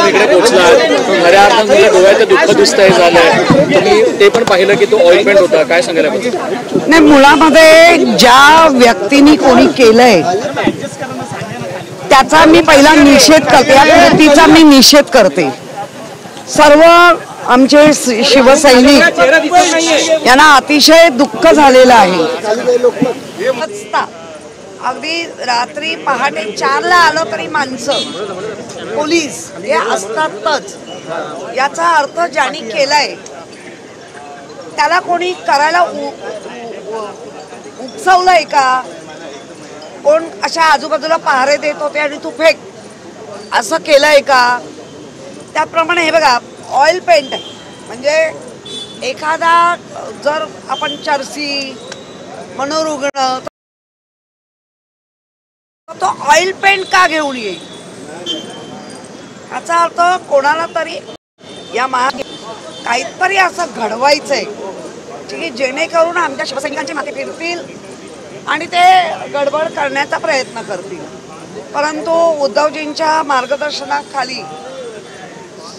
इकडे पोहोचला खऱ्या अर्थाने डोळ्यात दुःख दिसतंय झालंय, तुम्ही ते पण पाहिलं की तो ऑइंटमेंट होता, काय सांगायला पाहिजे? नाही, मुळामध्ये ज्या व्यक्तीने कोणी केलंय त्याचा मी पहिला निषेध करते, या कृतीचा मी निषेध करते। सर्व आमचे शिवसैनिक यांना अतिशय दुःख झालेलं आहे। अगदी रात्री पहाटे 4ला आलं तरी माणसं पोलीस हे असतातच। याचा अर्थ ज्यांनी केलाय त्याला कोणी करायला उकसवलंय का? कोण अशा आजूबाजूला पहारे देत होते आणि तू फेक असं केलंय का? त्याप्रमाणे हे बघा, ऑइल पेंट आहे म्हणजे एखादा जर आपण चर्सी मनोरुग्ण तो ऑइल पेंट का घेऊन येईल? याचा अर्थ कोणाला तरी या काहीतरी असं घडवायचंय की जेणेकरून आमच्या शिवसैनिकांचे माथे फिरतील आणि ते गडबड करण्याचा प्रयत्न करतील। परंतु उद्धवजींच्या मार्गदर्शनाखाली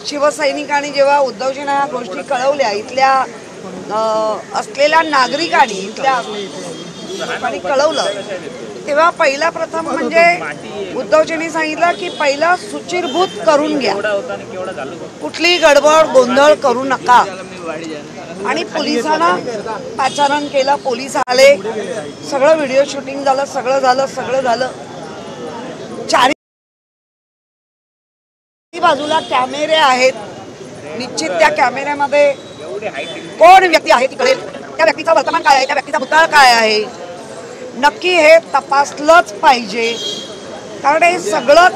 शिवसैनिकांनी जेव्हा उद्धवजींना ह्या गोष्टी कळवल्या, इथल्या असलेल्या नागरिकांनी इथल्या लोकांनी कळवलं, तेव्हा पहिला प्रथम म्हणजे उद्धवजींनी सांगितलं की पहिला सुचिरभूत करून घ्या, कुठली गडबड गोंधळ करू नका। आणि पोलिसांना पाचारण केलं, पोलीस आले, सगळं व्हिडिओ शूटिंग झालं, सगळं झालं। चारी बाजूला कॅमेरे आहेत, निश्चित त्या कॅमेऱ्यामध्ये कोण व्यक्ती आहे तिकडे, त्या व्यक्तीचा वर्तमान काय आहे, त्या व्यक्तीचा भूतकाळ काय आहे, नक्की हे तपासलंच पाहिजे। कारण हे सगळं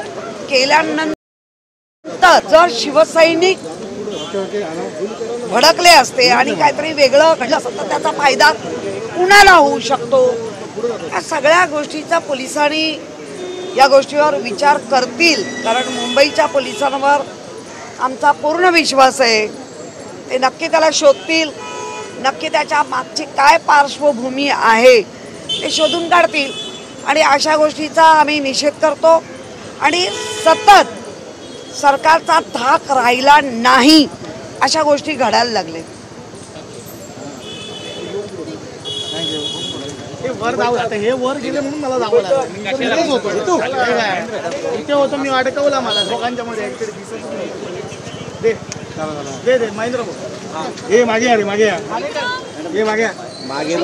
केल्यानंतर जर शिवसैनिक भडकले असते आणि काहीतरी वेगळं घडलं असतं तर त्याचा फायदा कुणाला होऊ शकतो? या सगळ्या गोष्टीचा पोलिसांनी या गोष्टीवर विचार करतील, कारण मुंबईच्या पोलिसांवर आमचा पूर्ण विश्वास आहे। ते नक्की त्याला शोधतील, नक्की त्याच्या मागची काय पार्श्वभूमी आहे ते शोधून काढतील आणि अशा गोष्टीचा आम्ही निषेध करतो। आणि सतत सरकारचा धाक राहिला नाही अशा गोष्टी घडायला लागले। वर जाऊ, आता हे वर गेले म्हणून मला जावं लागलं, इथे होतो मी, अडकवला मला दोघांच्या मध्ये, दे दे महेंद्र भाऊ, हे मागे या रे, मागे या, हे मागे मागे